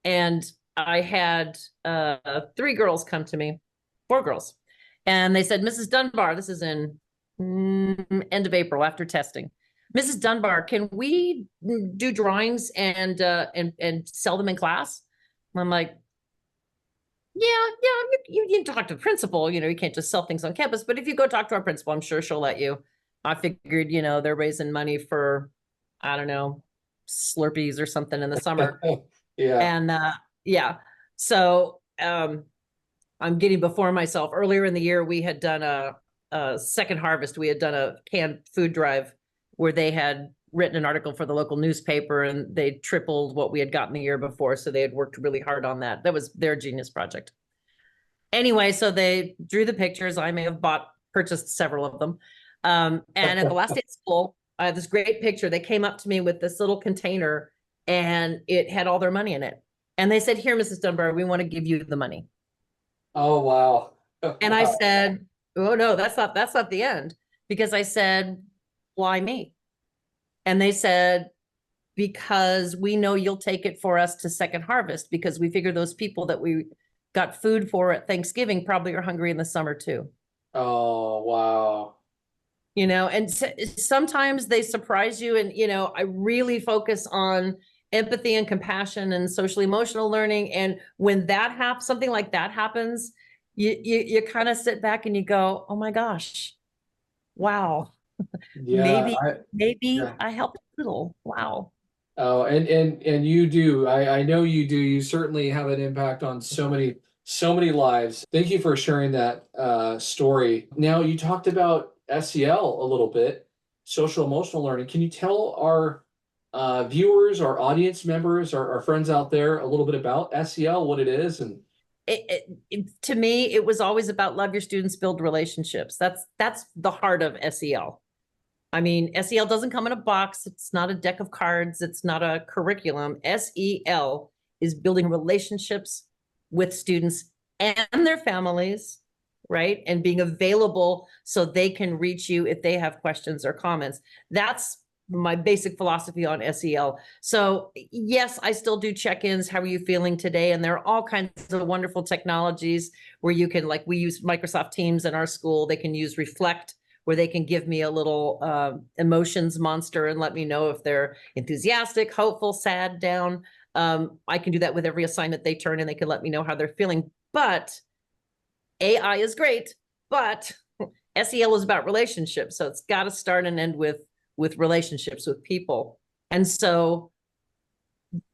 And I had 4 girls, and they said, Mrs. Dunbar, this is in end of April after testing. Mrs. Dunbar, can we do drawings and sell them in class? And I'm like, yeah, you can talk to the principal, you can't just sell things on campus, but if you go talk to our principal, I'm sure she'll let you. I figured, they're raising money for, I don't know, Slurpees or something in the summer. Yeah. And yeah, so I'm getting before myself. Earlier in the year, we had done a second harvest. We had done a canned food drive where they had written an article for the local newspaper, and they tripled what we had gotten the year before. So they had worked really hard on that. That was their genius project. Anyway, so they drew the pictures. I may have purchased several of them. And at the last day of school, this great picture, they came up to me with this little container, and it had all their money in it. And they said, here, Mrs. Dunbar, we want to give you the money. Oh, wow. And I said, oh, no, that's not the end. Because I said, why me? And they said, because we know you'll take it for us to second harvest, because we figure those people that we got food for at Thanksgiving probably are hungry in the summer too. Oh, wow. And sometimes they surprise you. And, I really focus on empathy and compassion and social emotional learning. And when something like that happens, you kind of sit back and you go, oh my gosh, wow. Yeah, maybe I helped a little. Wow. Oh, and you do. I know you do. You certainly have an impact on so many lives. Thank you for sharing that story. Now, you talked about SEL a little bit, social emotional learning. Can you tell our viewers, our audience members, our friends out there a little bit about SEL, what it is? And to me, it was always about love your students, build relationships. That's the heart of SEL. I mean, SEL doesn't come in a box. It's not a deck of cards. It's not a curriculum. SEL is building relationships with students and their families, right? And being available so they can reach you if they have questions or comments. That's my basic philosophy on SEL. So yes, I still do check-ins. How are you feeling today? And there are all kinds of wonderful technologies where you can, like, we use Microsoft Teams in our school. They can use Reflect, where they can give me a little emotions monster and let me know if they're enthusiastic, hopeful, sad, down. I can do that with every assignment they turn, and they can let me know how they're feeling. But AI is great, but SEL is about relationships. So it's got to start and end with relationships with people. And so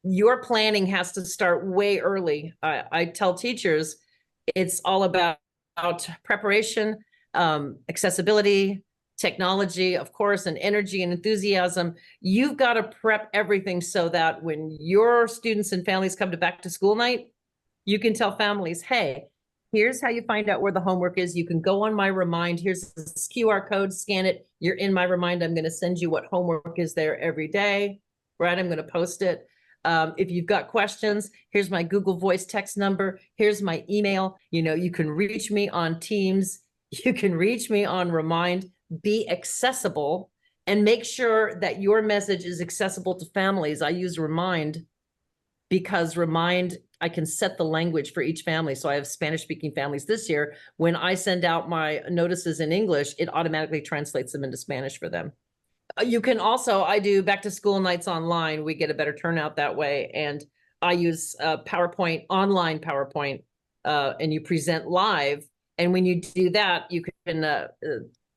your planning has to start way early. I tell teachers, it's all about preparation, accessibility, technology, of course, and energy and enthusiasm. You've got to prep everything so that when your students and families come to back to school night, you can tell families, hey, here's how you find out where the homework is. You can go on my Remind. Here's this QR code, scan it. You're in my Remind. I'm going to send you what homework is there every day, right? I'm going to post it. If you've got questions, here's my Google Voice text number. Here's my email. You can reach me on Teams. You can reach me on Remind. Be accessible and make sure that your message is accessible to families. I use Remind because Remind I can set the language for each family. So I have Spanish speaking families this year. When I send out my notices in English, it automatically translates them into Spanish for them. You can also, I do back to school nights online. We get a better turnout that way. And I use PowerPoint, online PowerPoint, and you present live. And when you do that, you can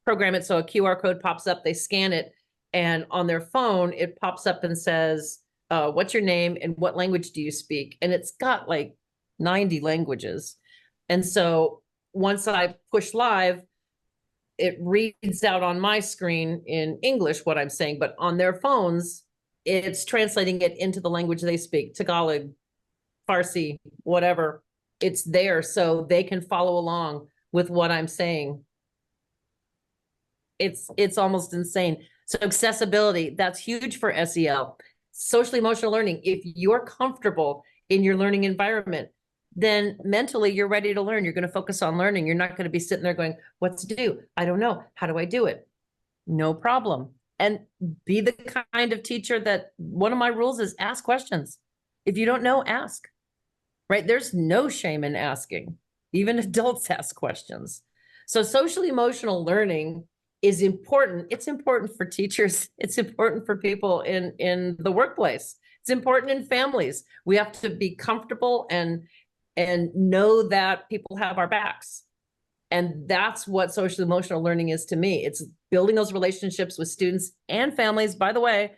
program it so a QR code pops up, they scan it, and on their phone, it pops up and says, what's your name and what language do you speak? And it's got like 90 languages. And so once I push live, it reads out on my screen in English what I'm saying, but on their phones, it's translating it into the language they speak, Tagalog, Farsi, whatever. It's there so they can follow along with what I'm saying. It's almost insane. So accessibility, that's huge for SEL. Social emotional learning, if you're comfortable in your learning environment, then mentally you're ready to learn. You're going to focus on learning. You're not going to be sitting there going, what to do? I don't know. How do I do it? No problem. And be the kind of teacher that one of my rules is ask questions. If you don't know, ask, right? There's no shame in asking. Even adults ask questions. So social emotional learning is important. It's important for teachers. It's important for people in the workplace. It's important in families. We have to be comfortable and know that people have our backs. And that's what social emotional learning is to me. It's building those relationships with students and families. By the way,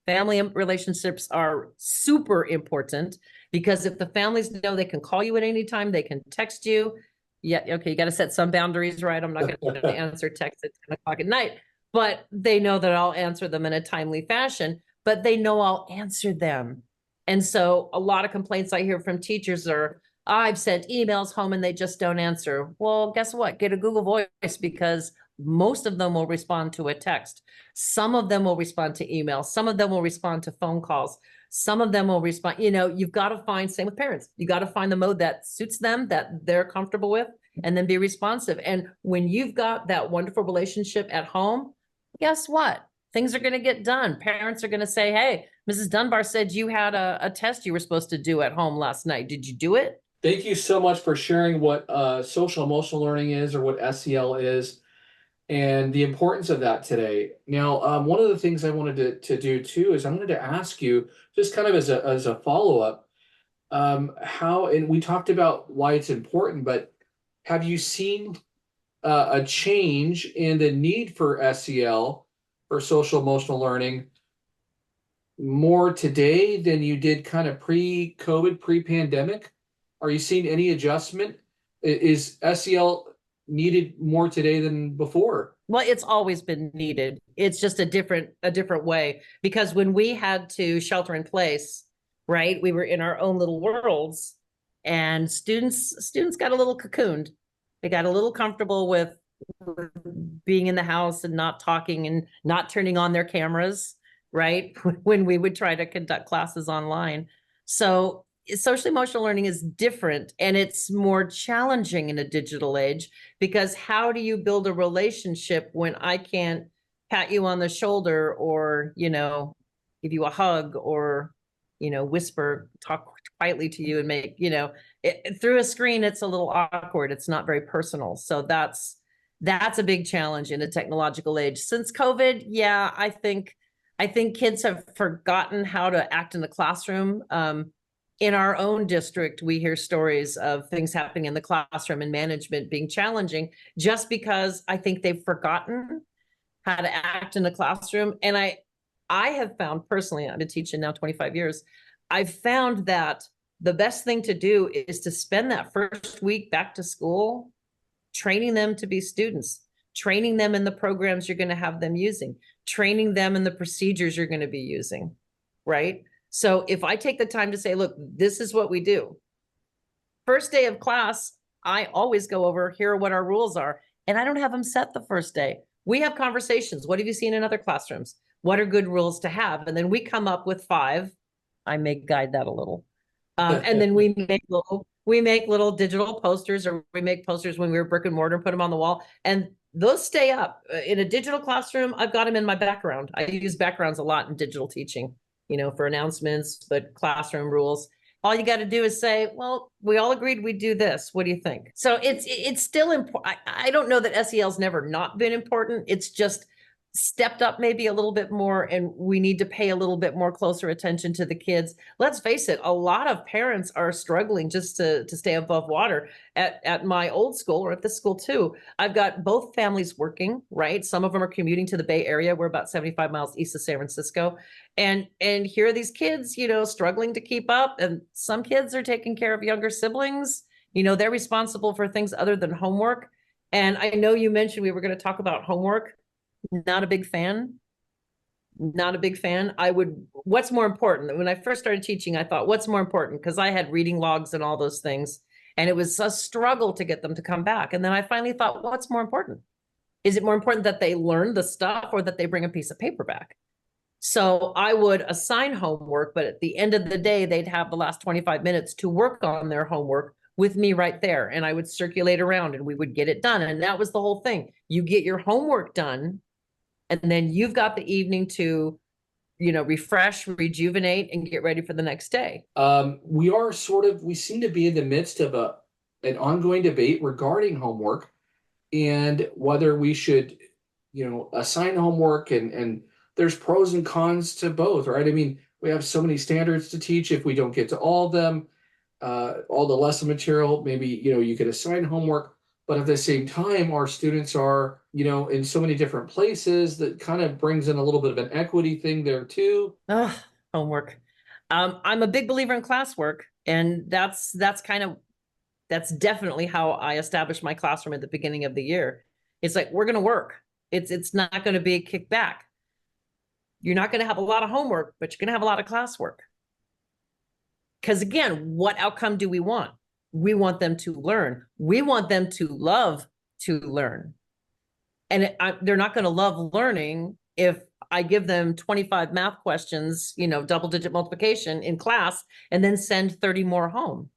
family relationships are super important because if the families know they can call you at any time, they can text you. Yeah, okay, you got to set some boundaries, right? I'm not going to answer texts at 10 o'clock at night, but they know that I'll answer them in a timely fashion, but they know I'll answer them. And so a lot of complaints I hear from teachers are, I've sent emails home and they just don't answer. Well, guess what? Get a Google Voice because most of them will respond to a text. Some of them will respond to email. Some of them will respond to phone calls. Some of them will respond. You know, you've got to find, same with parents, you got to find the mode that suits them, that they're comfortable with, and then be responsive. And when you've got that wonderful relationship at home, guess what? Things are going to get done. Parents are going to say, hey, Mrs. Dunbar said you had a test you were supposed to do at home last night. Did you do it? Thank you so much for sharing what social emotional learning is or what SEL is and the importance of that today. Now, one of the things I wanted to do too is I wanted to ask you, just kind of as a follow-up, how, and we talked about why it's important, but have you seen a change in the need for SEL, for social emotional learning, more today than you did kind of pre-COVID, pre-pandemic? Are you seeing any adjustment? Is SEL needed more today than before? Well, it's always been needed. It's just a different way, because when we had to shelter in place, right, we were in our own little worlds, and students got a little cocooned. They got a little comfortable with being in the house and not talking and not turning on their cameras, right? When we would try to conduct classes online. So social emotional learning is different, and it's more challenging in a digital age, because how do you build a relationship when I can't pat you on the shoulder or, you know, give you a hug or, you know, whisper, talk quietly to you and make, you know, through a screen, it's a little awkward. It's not very personal. So that's a big challenge in a technological age. Since COVID, yeah, I think kids have forgotten how to act in the classroom. In our own district, we hear stories of things happening in the classroom and management being challenging just because I think they've forgotten how to act in the classroom. And I have found personally, I've been teaching now 25 years, I've found that the best thing to do is to spend that first week back to school training them to be students, training them in the programs you're going to have them using, training them in the procedures you're going to be using, right? So if I take the time to say, look, this is what we do. First day of class, I always go over, here are what our rules are. And I don't have them set the first day. We have conversations. What have you seen in other classrooms? What are good rules to have? And then we come up with 5. I may guide that a little. And then we make little digital posters, or we make posters when we were brick and mortar and put them on the wall. And those stay up. In a digital classroom, I've got them in my background. I use backgrounds a lot in digital teaching, you know, for announcements, but classroom rules. All you got to do is say, well, we all agreed we'd do this. What do you think? So it's still important. I don't know that SEL's never not been important. It's just stepped up maybe a little bit more, and we need to pay a little bit more closer attention to the kids. Let's face it, a lot of parents are struggling just to stay above water. At my old school, or at this school too, I've got both families working, right? Some of them are commuting to the Bay Area. We're about 75 miles east of San Francisco. And here are these kids, struggling to keep up. And some kids are taking care of younger siblings. They're responsible for things other than homework. And I know you mentioned we were going to talk about homework. Not a big fan. Not a big fan. What's more important? When I first started teaching, I thought, what's more important? Because I had reading logs and all those things. And it was a struggle to get them to come back. And then I finally thought, what's more important? Is it more important that they learn the stuff or that they bring a piece of paper back? So I would assign homework, but at the end of the day, they'd have the last 25 minutes to work on their homework with me right there. And I would circulate around and we would get it done. And that was the whole thing. You get your homework done, and then you've got the evening to, refresh, rejuvenate, and get ready for the next day. We seem to be in the midst of an ongoing debate regarding homework and whether we should, assign homework, and there's pros and cons to both, right? I mean, we have so many standards to teach. If we don't get to all of them, all the lesson material, maybe, you could assign homework. But at the same time, our students are, in so many different places that kind of brings in a little bit of an equity thing there too. Oh, homework. I'm a big believer in classwork, and that's definitely how I established my classroom at the beginning of the year. It's like, we're going to work. It's not going to be a kickback. You're not going to have a lot of homework, but you're going to have a lot of classwork. Because again, what outcome do we want? We want them to learn. We want them to love to learn. And they're not going to love learning if I give them 25 math questions, double-digit multiplication in class, and then send 30 more home.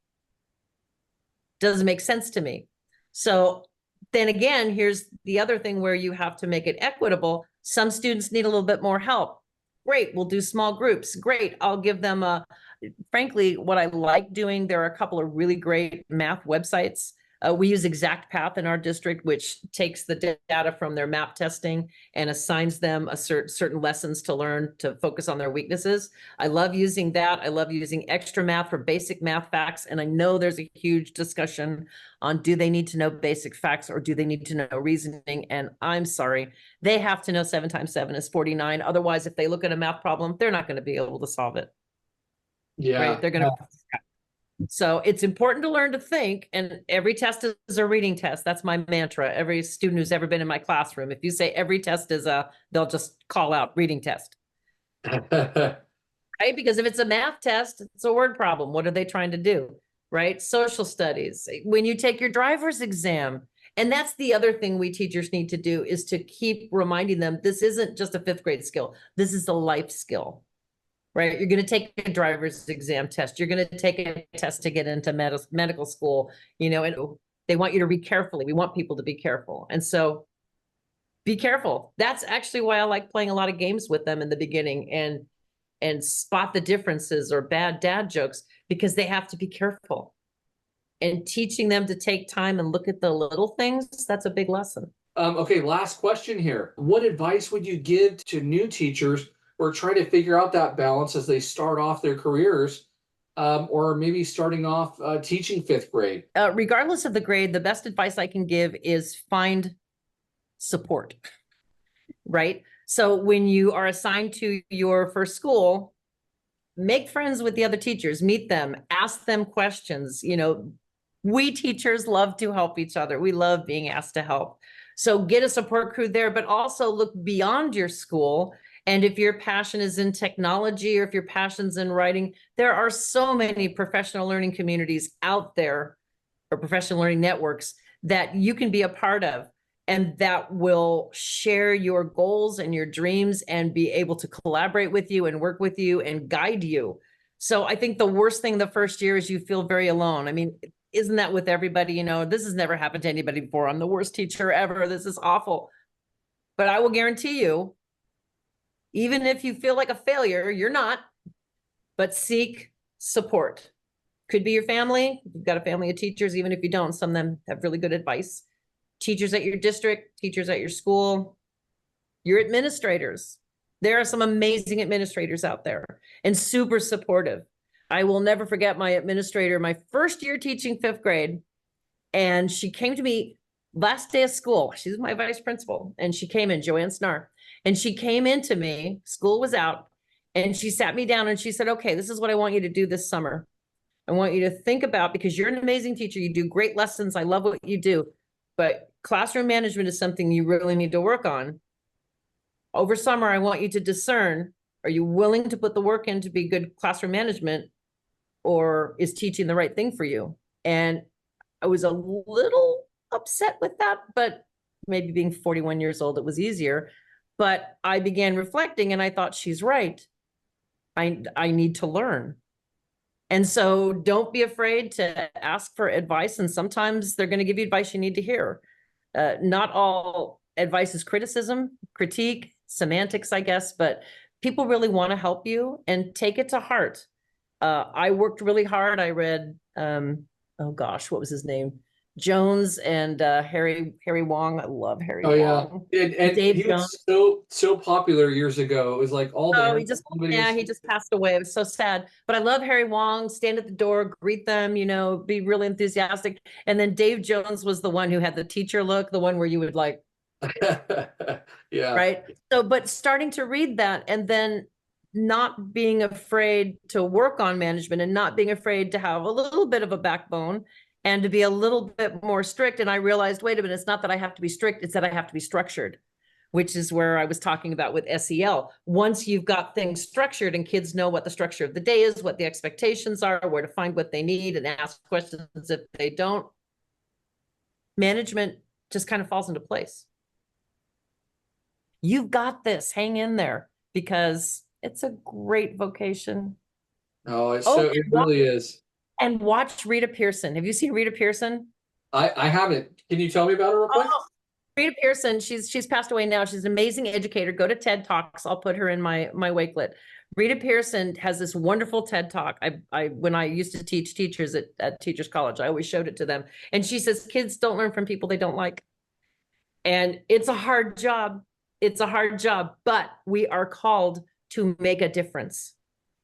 Doesn't make sense to me. So then again, here's the other thing where you have to make it equitable. Some students need a little bit more help. Great, we'll do small groups. Great, I'll give them frankly, what I like doing, there are a couple of really great math websites. We use ExactPath in our district, which takes the data from their map testing and assigns them certain lessons to learn to focus on their weaknesses. I love using that. I love using Extra Math for basic math facts. And I know there's a huge discussion on, do they need to know basic facts or do they need to know reasoning? And I'm sorry, they have to know 7 times 7 is 49. Otherwise, if they look at a math problem, they're not going to be able to solve it. Yeah. Right? They're going to. So it's important to learn to think, and every test is a reading test. That's my mantra. Every student who's ever been in my classroom, if you say every test is they'll just call out reading test. Right? Because if it's a math test, it's a word problem. What are they trying to do? Right? Social studies. When you take your driver's exam, and that's the other thing we teachers need to do, is to keep reminding them, this isn't just a 5th grade skill. This is a life skill. Right? You're going to take a driver's exam test. You're going to take a test to get into medical school, and they want you to read carefully. We want people to be careful. And so be careful. That's actually why I like playing a lot of games with them in the beginning and spot the differences or bad dad jokes, because they have to be careful. And teaching them to take time and look at the little things, that's a big lesson. Okay, last question here. What advice would you give to new teachers or try to figure out that balance as they start off their careers, or maybe starting off teaching 5th grade? Regardless of the grade, the best advice I can give is find support, right? So when you are assigned to your first school, make friends with the other teachers, meet them, ask them questions. We teachers love to help each other. We love being asked to help. So get a support crew there, but also look beyond your school. And if your passion is in technology, or if your passion's in writing, there are so many professional learning communities out there, or professional learning networks, that you can be a part of, and that will share your goals and your dreams and be able to collaborate with you and work with you and guide you. So I think the worst thing the first year is you feel very alone. I mean, isn't that with everybody? This has never happened to anybody before. I'm the worst teacher ever. This is awful. But I will guarantee you, even if you feel like a failure, you're not, but seek support. Could be your family. You've got a family of teachers, even if you don't, some of them have really good advice. Teachers at your district, teachers at your school, your administrators. There are some amazing administrators out there and super supportive. I will never forget my administrator, my first year teaching 5th grade. And she came to me last day of school. She's my vice principal. And she came in, Joanne Snar. And she came into me, school was out, and she sat me down and she said, okay, this is what I want you to do this summer. I want you to think about, because you're an amazing teacher, you do great lessons. I love what you do, but classroom management is something you really need to work on. Over summer, I want you to discern, are you willing to put the work in to be good classroom management, or is teaching the right thing for you? And I was a little upset with that, but maybe being 41 years old, it was easier. But I began reflecting and I thought, she's right. I need to learn. And so don't be afraid to ask for advice. And sometimes they're going to give you advice you need to hear. Not all advice is criticism, critique, semantics, I guess, but people really want to help you and take it to heart. I worked really hard. I read, oh gosh, what was his name? Jones and Harry Wong. I love Harry Oh yeah, Wong. and Dave he Jones. was so popular years ago. It was like all the Oh, internet videos. he just passed away. It was so sad. But I love Harry Wong. Stand at the door, greet them, be really enthusiastic. And then Dave Jones was the one who had the teacher look, the one where you would like, Yeah. right? So, but starting to read that and then not being afraid to work on management and not being afraid to have a little bit of a backbone and to be a little bit more strict. And I realized, wait a minute, it's not that I have to be strict, it's that I have to be structured, which is where I was talking about with SEL. Once you've got things structured and kids know what the structure of the day is, what the expectations are, where to find what they need and ask questions if they don't, management just kind of falls into place. You've got this, hang in there, because it's a great vocation. Oh, it really is. And watch Rita Pearson. Have you seen Rita Pearson? I haven't. Can you tell me about her real quick? Oh, Rita Pearson, she's passed away now. She's an amazing educator. Go to TED Talks. I'll put her in my Wakelet. Rita Pearson has this wonderful TED Talk. I when I used to teach teachers at Teachers College, I always showed it to them. And she says, kids don't learn from people they don't like. And it's a hard job. It's a hard job, but we are called to make a difference.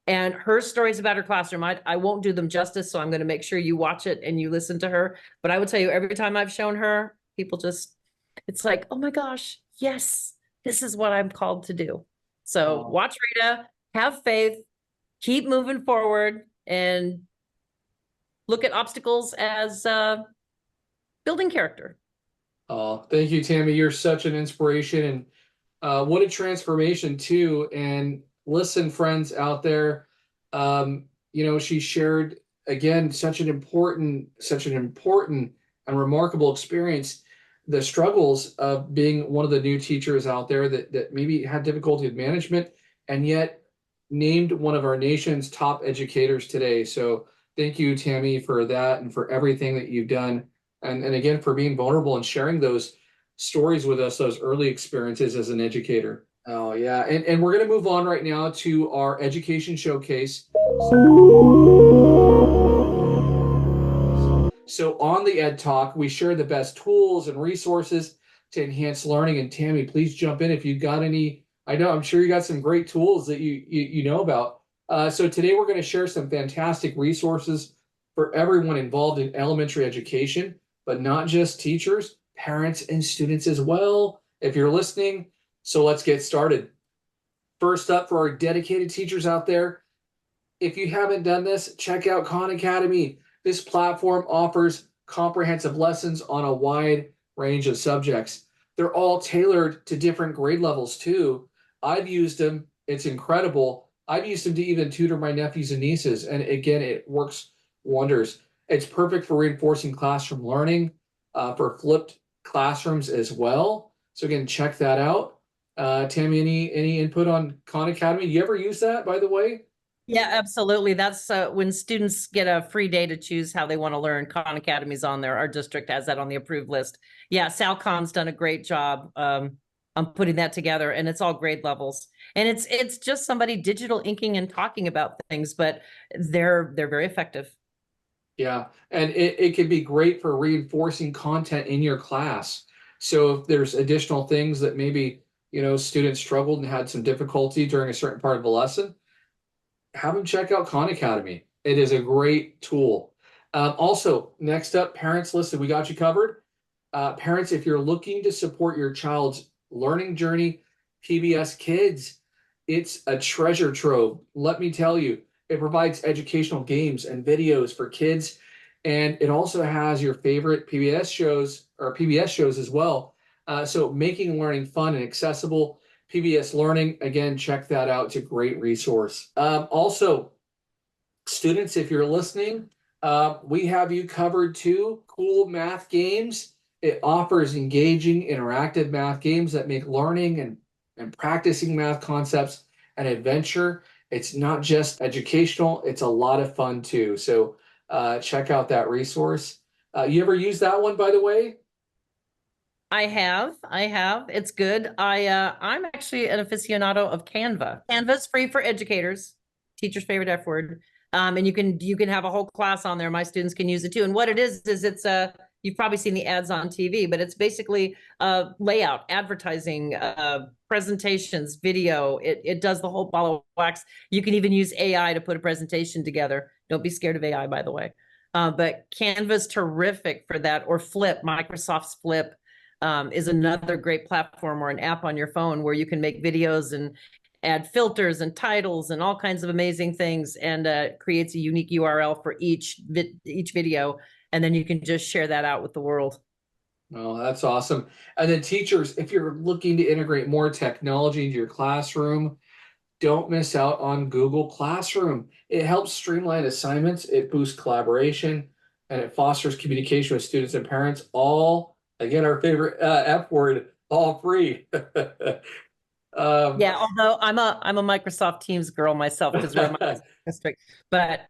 And her stories about her classroom, I won't do them justice, so I'm going to make sure you watch it and you listen to her. But I will tell you, every time I've shown her, people just, it's like, oh my gosh, yes, this is what I'm called to do. So watch Rita, have faith, keep moving forward, and look at obstacles as building character. Oh, thank you, Tammy. You're such an inspiration, and what a transformation too. And listen, friends out there, she shared again such an important and remarkable experience. The struggles of being one of the new teachers out there that maybe had difficulty with management, and yet named one of our nation's top educators today. So thank you, Tammy, for that and for everything that you've done. And again, for being vulnerable and sharing those stories with us, those early experiences as an educator. Oh, yeah. And we're going to move on right now to our education showcase. So on the Ed Talk, we share the best tools and resources to enhance learning. And Tammy, please jump in if you've got any. I know, I'm sure you got some great tools that you know about. So today we're going to share some fantastic resources for everyone involved in elementary education, but not just teachers, parents, and students as well, if you're listening. So let's get started. First up, for our dedicated teachers out there, if you haven't done this, check out Khan Academy. This platform offers comprehensive lessons on a wide range of subjects. They're all tailored to different grade levels too. I've used them. It's incredible. I've used them to even tutor my nephews and nieces. And again, it works wonders. It's perfect for reinforcing classroom learning, for flipped classrooms as well. So again, check that out. Tammy, any input on Khan Academy? You ever use that, by the way? Yeah, absolutely. That's when students get a free day to choose how they want to learn. Khan Academy's on there. Our district has that on the approved list. Yeah, Sal Khan's done a great job on putting that together, and it's all grade levels. And it's just somebody digital inking and talking about things, but they're very effective. Yeah, and it can be great for reinforcing content in your class. So if there's additional things that maybe, students struggled and had some difficulty during a certain part of the lesson, have them check out Khan Academy. It is a great tool. Also, next up, parents, listen, we got you covered. Parents, if you're looking to support your child's learning journey, PBS Kids, it's a treasure trove. Let me tell you, it provides educational games and videos for kids, and it also has your favorite PBS shows or PBS shows as well. So making learning fun and accessible. PBS Learning, again, check that out. It's a great resource. Also, students, if you're listening, we have you covered too. Cool math games. It offers engaging, interactive math games that make learning and practicing math concepts an adventure. It's not just educational, it's a lot of fun too. So check out that resource. You ever use that one, by the way? I have. It's good. I'm actually an aficionado of Canva. Canva's free for educators, teacher's favorite F word. And you can have a whole class on there. My students can use it too. And what it is it's you've probably seen the ads on TV, but it's basically layout, advertising, presentations, video. It does the whole ball of wax. You can even use AI to put a presentation together. Don't be scared of AI, by the way. But Canva's terrific for that, or Flip, Microsoft's Flip is another great platform or an app on your phone where you can make videos and add filters and titles and all kinds of amazing things, and creates a unique URL for each video. And then you can just share that out with the world. Oh, that's awesome. And then teachers, if you're looking to integrate more technology into your classroom, don't miss out on Google Classroom. It helps streamline assignments, it boosts collaboration, and it fosters communication with students and parents. All, again, our favorite F word, all free. Yeah, although I'm a Microsoft Teams girl myself because we're my district. But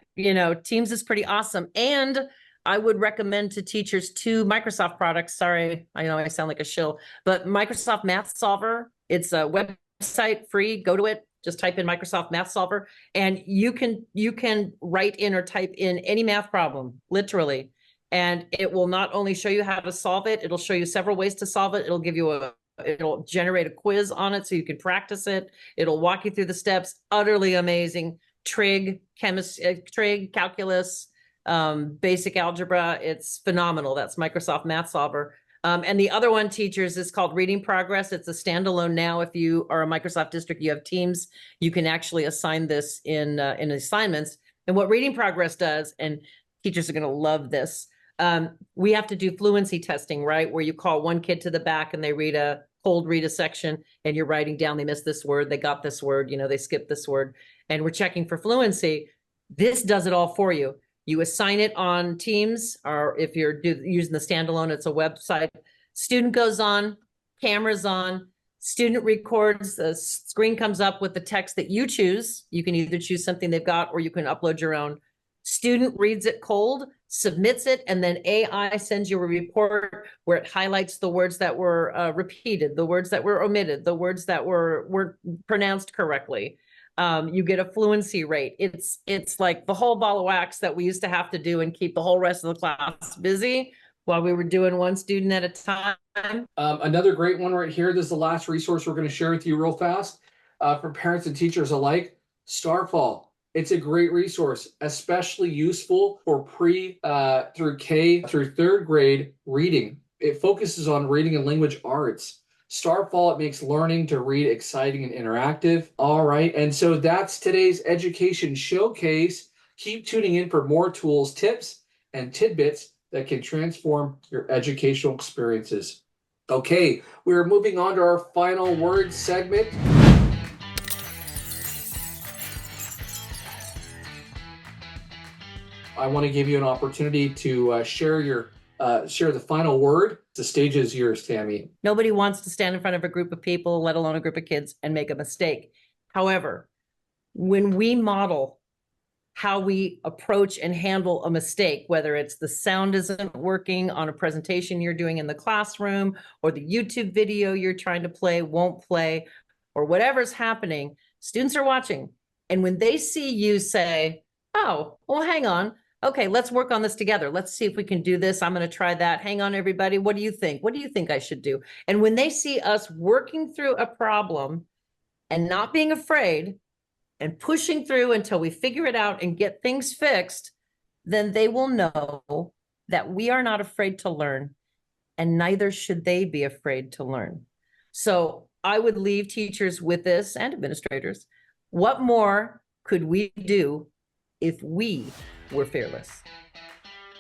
Teams is pretty awesome. And I would recommend to teachers two Microsoft products. Sorry, I know I sound like a shill, but Microsoft Math Solver. It's a website, free. Go to it. Just type in Microsoft Math Solver, and you can write in or type in any math problem, literally. And it will not only show you how to solve it, it'll show you several ways to solve it. It'll generate a quiz on it so you can practice it. It'll walk you through the steps. Utterly amazing. Trig, calculus, basic algebra. It's phenomenal. That's Microsoft Math Solver. And the other one, teachers, is called Reading Progress. It's a standalone now. If you are a Microsoft district, you have Teams, you can actually assign this in assignments. And what Reading Progress does, and teachers are going to love this, we have to do fluency testing, right? Where you call one kid to the back and they cold read a section, and you're writing down, they missed this word, they got this word, they skipped this word, and we're checking for fluency. This does it all for you. You assign it on Teams, or if you're using the standalone, it's a website. Student goes on, camera's on, student records, the screen comes up with the text that you choose. You can either choose something they've got, or you can upload your own. Student reads it cold, submits it, and then AI sends you a report where it highlights the words that were repeated, the words that were omitted, the words that were pronounced correctly. You get a fluency rate. It's like the whole ball of wax that we used to have to do and keep the whole rest of the class busy while we were doing one student at a time. Another great one right here. This is the last resource we're going to share with you real fast for parents and teachers alike. Starfall. It's a great resource, especially useful for through K through third grade reading. It focuses on reading and language arts. Starfall, it makes learning to read exciting and interactive. All right, and so that's today's education showcase. Keep tuning in for more tools, tips, and tidbits that can transform your educational experiences. Okay, we're moving on to our final word segment. I want to give you an opportunity to share the final word. The stage is yours, Tammy. Nobody wants to stand in front of a group of people, let alone a group of kids, and make a mistake. However, when we model how we approach and handle a mistake, whether it's the sound isn't working on a presentation you're doing in the classroom, or the YouTube video you're trying to play won't play, or whatever's happening, students are watching. And when they see you say, oh, well, hang on, Okay, let's work on this together. Let's see if we can do this. I'm going to try that. Hang on, everybody. What do you think? What do you think I should do? And when they see us working through a problem and not being afraid and pushing through until we figure it out and get things fixed, then they will know that we are not afraid to learn, and neither should they be afraid to learn. So I would leave teachers with this, and administrators. What more could we do if we were fearless?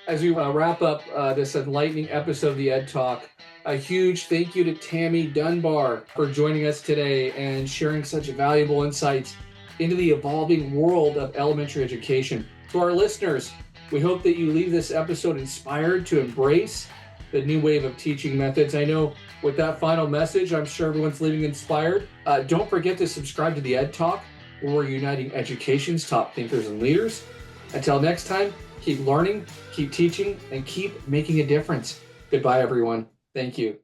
As we wrap up this enlightening episode of the Ed Talk, a huge thank you to Tammy Dunbar for joining us today and sharing such valuable insights into the evolving world of elementary education. To our listeners, we hope that you leave this episode inspired to embrace the new wave of teaching methods. I know with that final message, I'm sure everyone's leaving inspired. Don't forget to subscribe to the Ed Talk, where we're uniting education's top thinkers and leaders. Until next time, keep learning, keep teaching, and keep making a difference. Goodbye, everyone. Thank you.